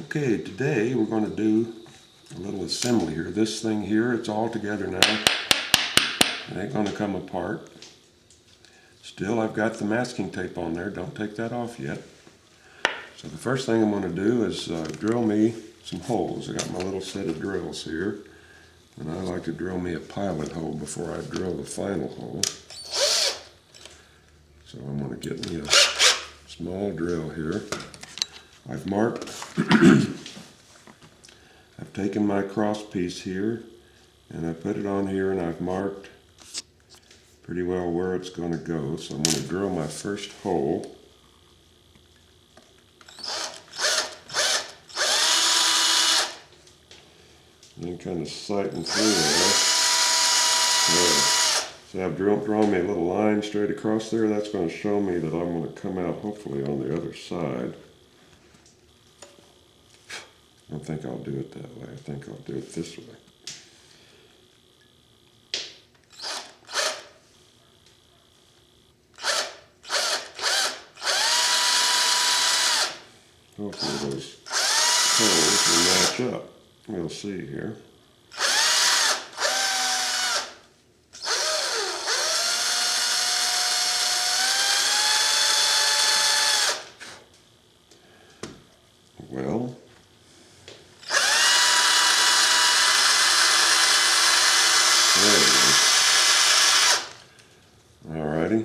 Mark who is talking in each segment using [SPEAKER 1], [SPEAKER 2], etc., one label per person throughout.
[SPEAKER 1] Okay, today we're going to do a little assembly here. This thing here, it's all together now. It ain't going to come apart. Still, I've got the masking tape on there. Don't take that off yet. So the first thing I'm going to do is drill me some holes. I got my little set of drills here. And I like to drill me a pilot hole before I drill the final hole. So I'm going to get me a small drill here. I've marked, I've taken my cross piece here and I put it on here and I've marked pretty well where it's going to go. So I'm going to drill my first hole. And then kind of sighting through there. So I've drawn me a little line straight across there. That's going to show me that I'm going to come out hopefully on the other side. I don't think I'll do it that way. I think I'll do it this way. Hopefully those holes will match up. We'll see here. Well, there it is. Alrighty.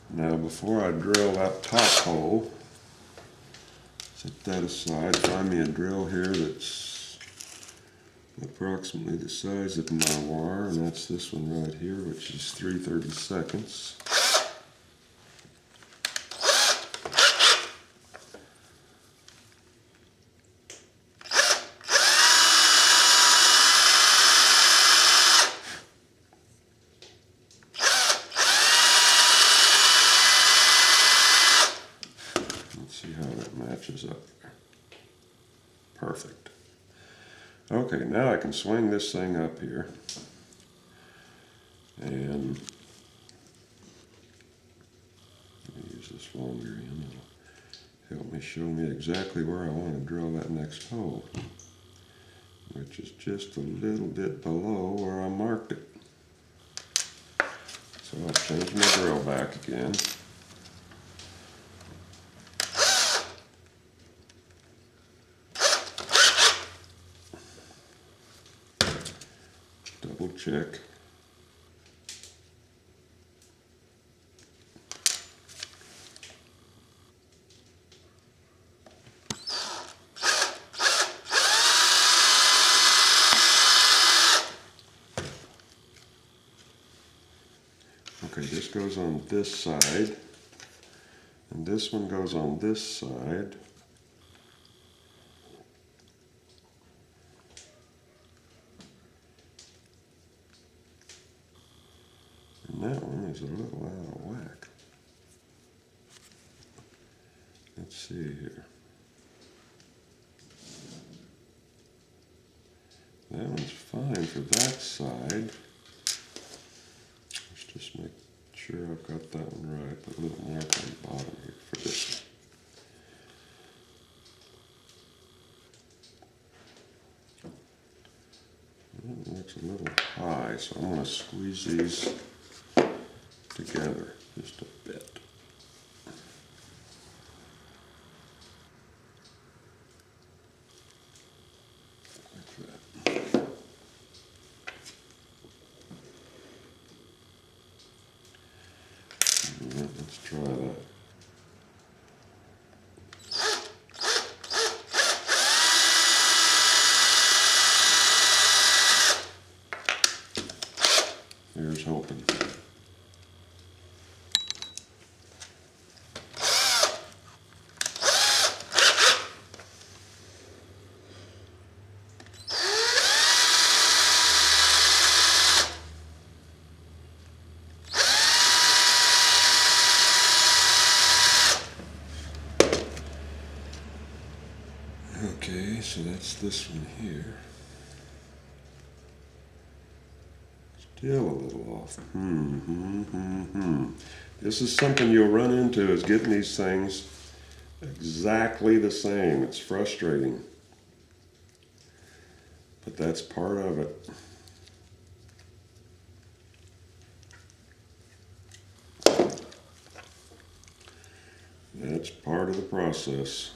[SPEAKER 1] Now before I drill that top hole, set that aside, find me a drill here that's approximately the size of my wire, and that's this one right here, which is 3/32. See how that matches up there. Perfect. Okay, now I can swing this thing up here and use this longer end. It'll help me show me exactly where I want to drill that next hole, which is just a little bit below where I marked it. So I'll change my drill back again. Double check. Okay, this goes on this side, and this one goes on this side. And that one is a little out of whack. Let's see here. That one's fine for that side. Let's just make sure I've got that one right. Put a little mark on the bottom here for this one. That looks a little high, so I'm going to squeeze these together just a bit. Let's try that. Here's hoping. Okay, so that's this one here. Still a little off. This is something you'll run into, is getting these things exactly the same. It's frustrating, but that's part of it. That's part of the process.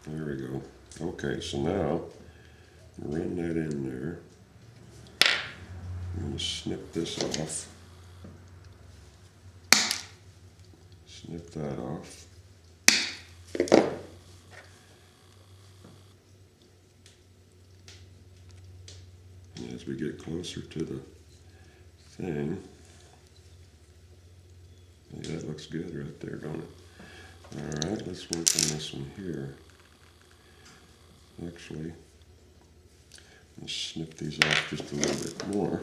[SPEAKER 1] There we go. Okay, so now run that in there. I'm going to snip this off. Snip that off. And as we get closer to the thing, yeah, that looks good right there, don't it? All right, let's work on this one here. Actually, let's snip these off just a little bit more.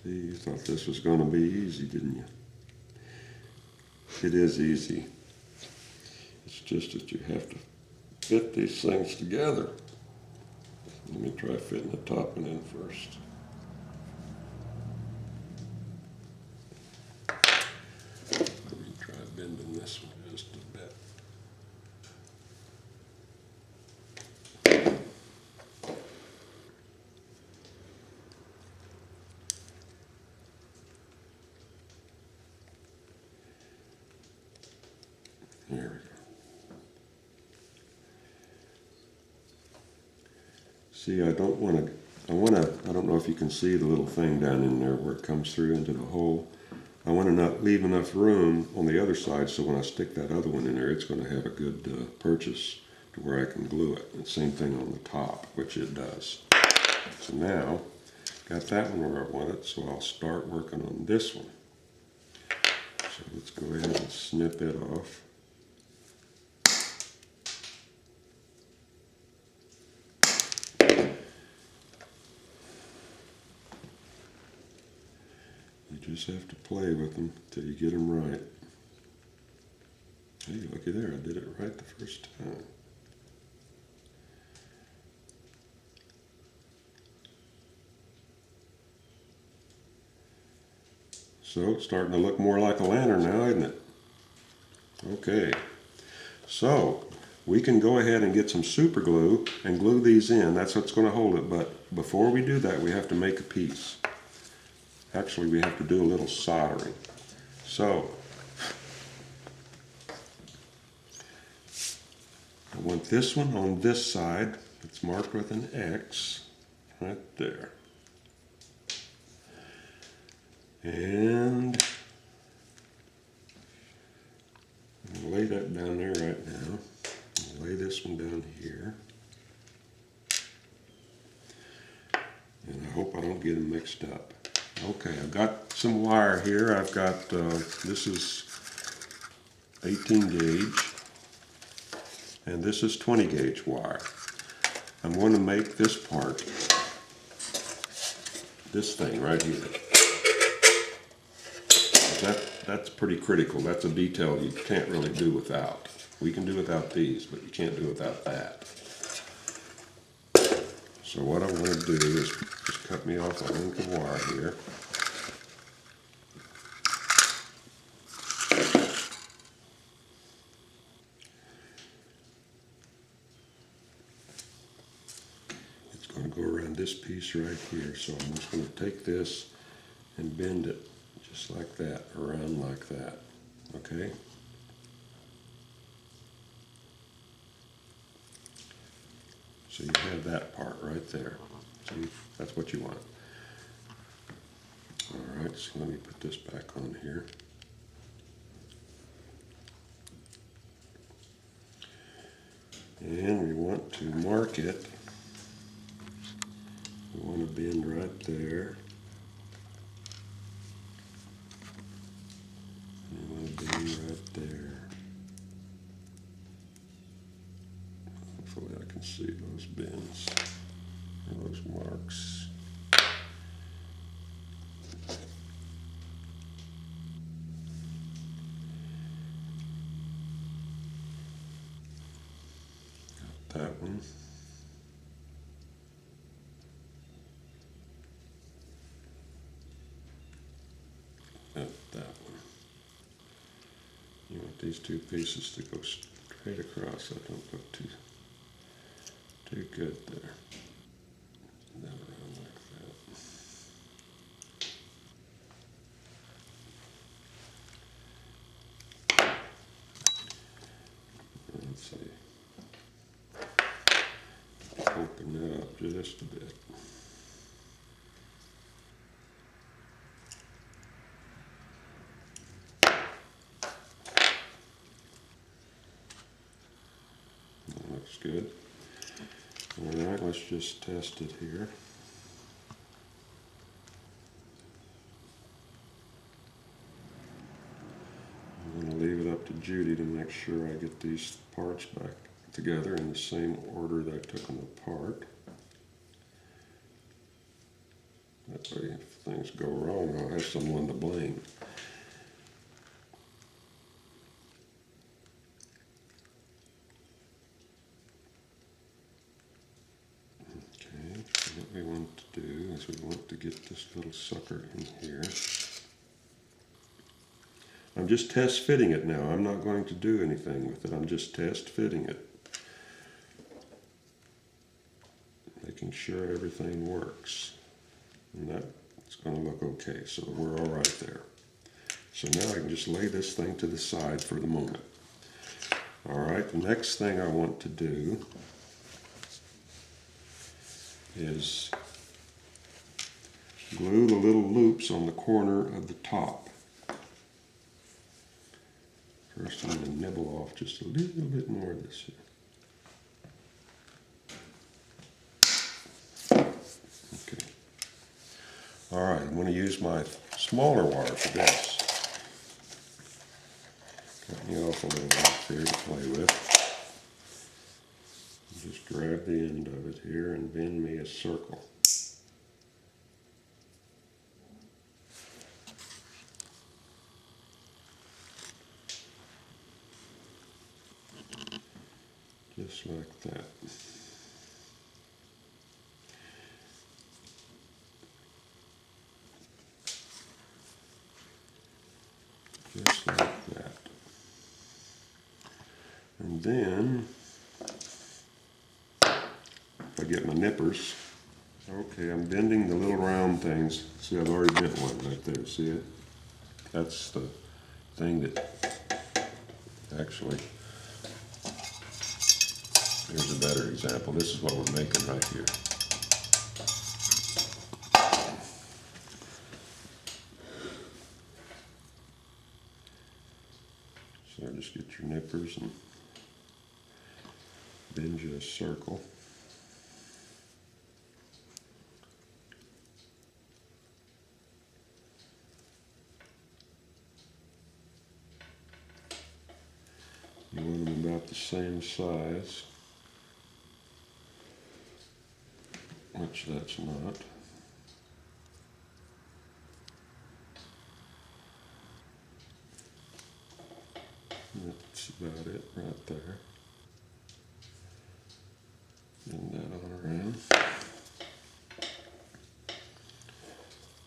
[SPEAKER 1] You thought this was going to be easy, didn't you? It is easy. It's just that you have to fit these things together. Let me try fitting the top one in first. Let me try bending this one just a bit. There we go. See, I don't know if you can see the little thing down in there where it comes through into the hole. I want to not leave enough room on the other side so when I stick that other one in there, it's going to have a good purchase to where I can glue it. And same thing on the top, which it does. So now, got that one where I want it, so I'll start working on this one. So let's go ahead and snip it off. You just have to play with them till you get them right. Hey, looky there, I did it right the first time. So it's starting to look more like a lantern now, isn't it? Okay, so we can go ahead and get some super glue and glue these in. That's what's going to hold it, but before we do that, we have to make a piece. Actually, we have to do a little soldering. So, I want this one on this side. It's marked with an X right there. And I'm going to lay that down there right now. Lay this one down here. And I hope I don't get them mixed up. Okay, I've got some wire here. I've got, this is 18 gauge, and this is 20 gauge wire. I'm going to make this part, this thing right here. That's pretty critical. That's a detail you can't really do without. We can do without these, but you can't do without that. So what I want to do is just cut me off a length of wire here. It's going to go around this piece right here. So I'm just going to take this and bend it just like that, around like that. Okay? So you have that part right there. See, that's what you want. All right, so let me put this back on here. And we want to mark it. We want to bend right there. And we want to bend right there. Hopefully I can see those bends, or those marks. that one. Got that one. You want these two pieces to go straight across. That don't look too good there. That around like that. Let's see. Open that up just a bit. That looks good. All right, let's just test it here. I'm going to leave it up to Judy to make sure I get these parts back together in the same order that I took them apart. That way, if things go wrong, I'll have someone to blame. Okay, so what we want to do is we want to get this little sucker in here. I'm just test fitting it now. I'm not going to do anything with it. I'm just test fitting it. Making sure everything works. And that's going to look okay. So we're all right there. So now I can just lay this thing to the side for the moment. All right, the next thing I want to do is glue the little loops on the corner of the top. First I'm going to nibble off just a little bit more of this here. Okay. All right, I'm going to use my smaller wire for this. Cut me off a little off here to play with. Just grab the end of it here and bend me a circle. Just like that. Just like that. And then, if I get my nippers, okay, I'm bending the little round things. See, I've already bent one right there, see it? That's the thing that actually, here's a better example. This is what we're making right here. So just get your nippers and bend you a circle. You want them about the same size, which that's not. That's about it right there. Bend that on around.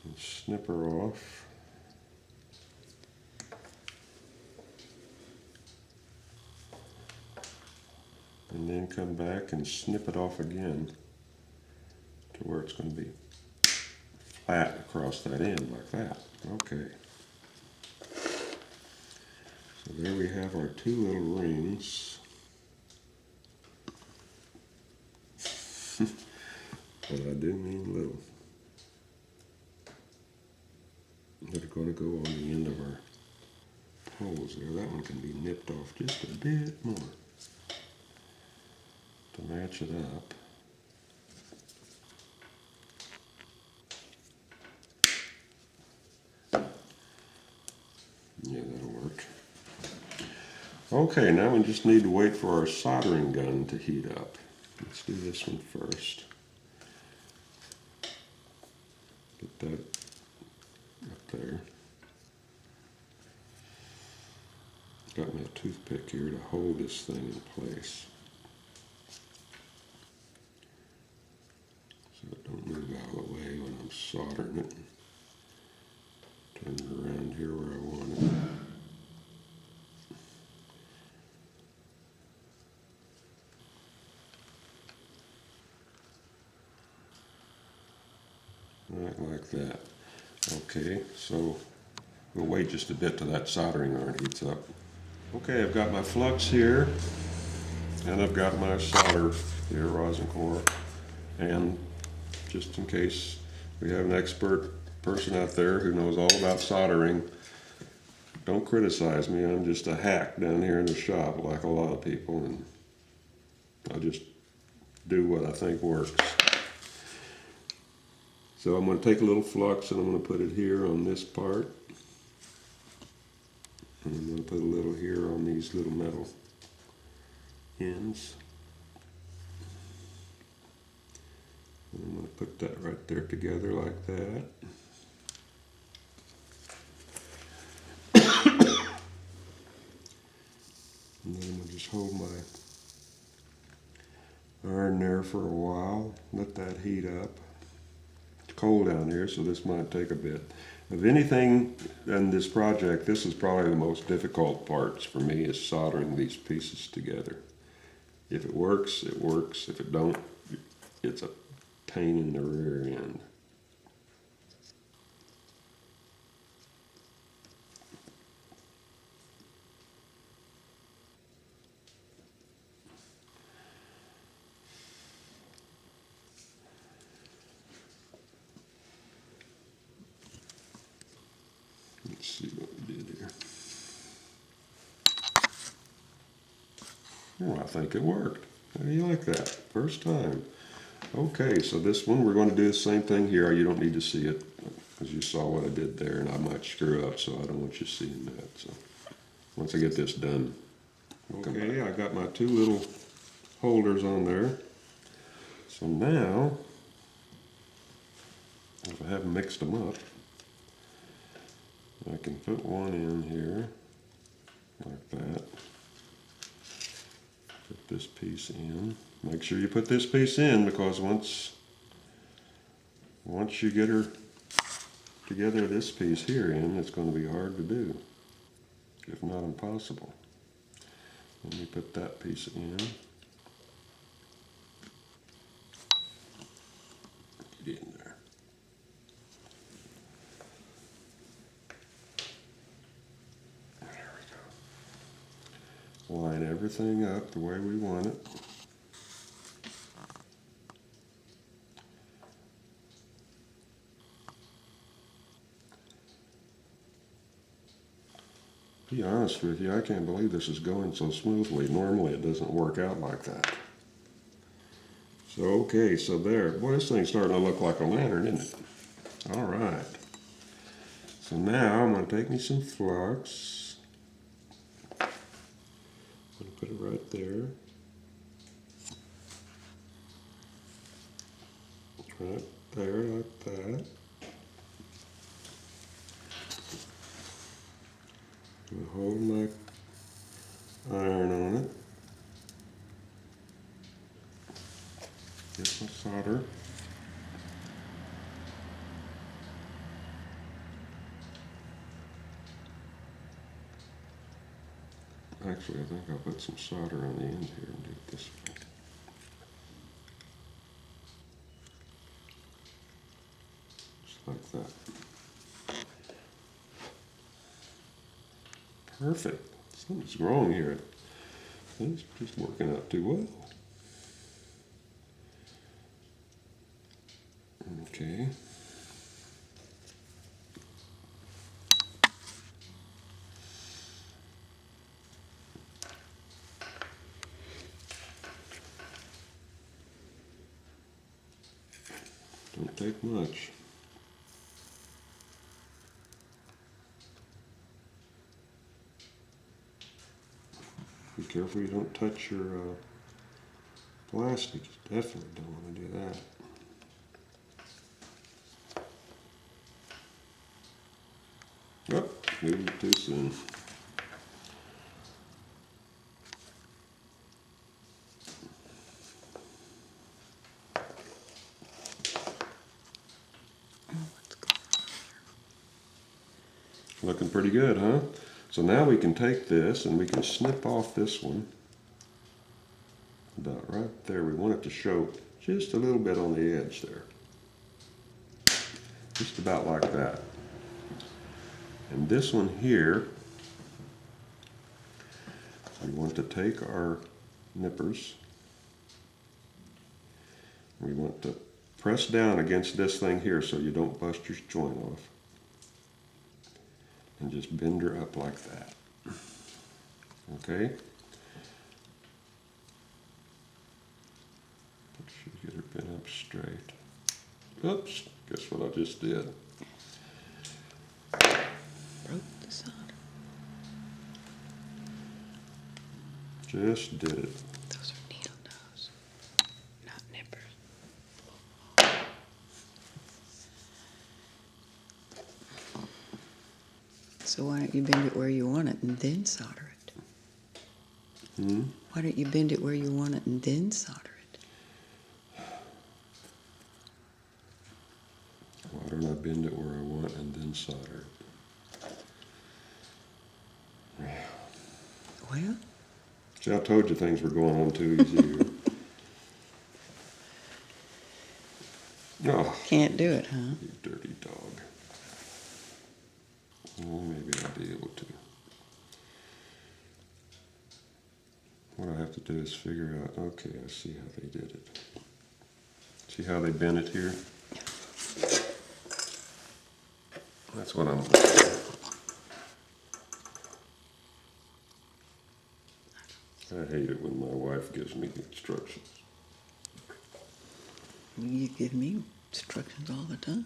[SPEAKER 1] And snip her off. And then come back and snip it off again to where it's going to be flat across that end like that. Okay. So there we have our two little rings. But I do mean little. That are going to go on the end of our poles there. That one can be nipped off just a bit more to match it up. Yeah, that'll work. Okay, now we just need to wait for our soldering gun to heat up. Let's do this one first. Get that up there. Got me a toothpick here to hold this thing in place. I'm soldering it. Turn it around here where I want it. Right like that. Okay, so we'll wait just a bit till that soldering iron heats up. Okay, I've got my flux here, and I've got my solder here, rosin core, and just in case we have an expert person out there who knows all about soldering, don't criticize me. I'm just a hack down here in the shop like a lot of people, and I just do what I think works. So I'm going to take a little flux and I'm going to put it here on this part. And I'm going to put a little here on these little metal ends. And I'm going to put that right there together like that. And then I'm going to just hold my iron there for a while, let that heat up. It's cold down here, so this might take a bit. Of anything in this project, this is probably the most difficult parts for me, is soldering these pieces together. If it works, it works. If it don't, it's a pain in the rear end. Let's see what we did here. Oh, I think it worked. How do you like that? First time. Okay, so this one we're going to do the same thing here. You don't need to see it because you saw what I did there, and I might screw up, so I don't want you seeing that. So once I get this done, okay, I got my two little holders on there. So now, if I haven't mixed them up, I can put one in here like that. Put this piece in. Make sure you put this piece in, because once you get her together, this piece here in, it's going to be hard to do, if not impossible. Let me put that piece in. Get in there. There we go. Line everything up the way we want it. To be honest with you, I can't believe this is going so smoothly. Normally it doesn't work out like that. So, okay, so there. Boy, this thing's starting to look like a lantern, isn't it? All right. So now I'm going to take me some flux. I'm going to put it right there. Right there, like that. I'm going to hold my iron on it. Get my solder. Actually, I think I'll put some solder on the end here and do it this way. Just like that. Perfect. Something's wrong here. It's just working out too well. Okay. Don't take much. Be careful you don't touch your plastic. You definitely don't want to do that. Oh, moved it too soon. Looking pretty good, huh? So now we can take this and we can snip off this one. About right there. We want it to show just a little bit on the edge there. Just about like that. And this one here, we want to take our nippers. We want to press down against this thing here so you don't bust your joint off. And just bend her up like that. Okay? Make sure you get her bent up straight. Oops, guess what I just did?
[SPEAKER 2] Broke the solder.
[SPEAKER 1] Just did it.
[SPEAKER 2] Those are needle nose, not nippers. So why don't you bend it where you want it and then solder it? Why don't you bend it where you want it and then solder it?
[SPEAKER 1] Why don't I bend it where I want and then solder it?
[SPEAKER 2] Well,
[SPEAKER 1] See, I told you things were going on too easy here. Oh,
[SPEAKER 2] can't do it, huh?
[SPEAKER 1] you dirty dog. Well, maybe I'll be able to. What I have to do is figure out, okay, I see how they did it. See how they bent it here? That's what I'm looking for. I hate it when my wife gives me instructions.
[SPEAKER 2] You give me instructions all the time.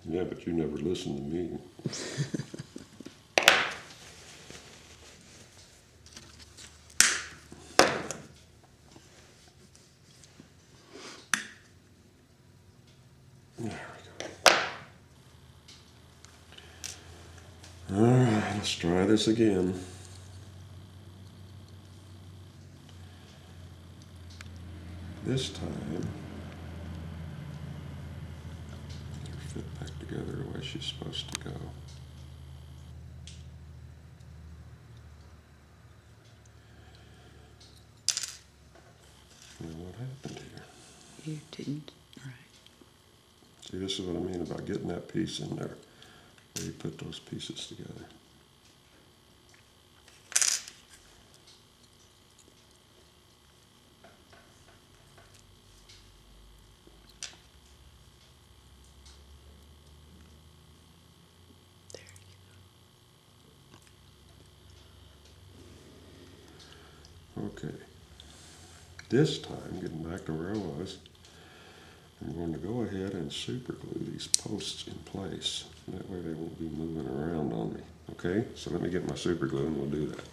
[SPEAKER 1] Yeah, but you never listen to me. There we go. All right, let's try this again. This time, get her fit back together the way she's supposed to go. Now what happened here?
[SPEAKER 2] You didn't, right.
[SPEAKER 1] See, this is what I mean about getting that piece in there, where you put those pieces together.
[SPEAKER 2] There you
[SPEAKER 1] Okay. This time, getting back to where I was, I'm going to go ahead and super glue these posts in place. That way they won't be moving around on me. Okay, so let me get my super glue and we'll do that.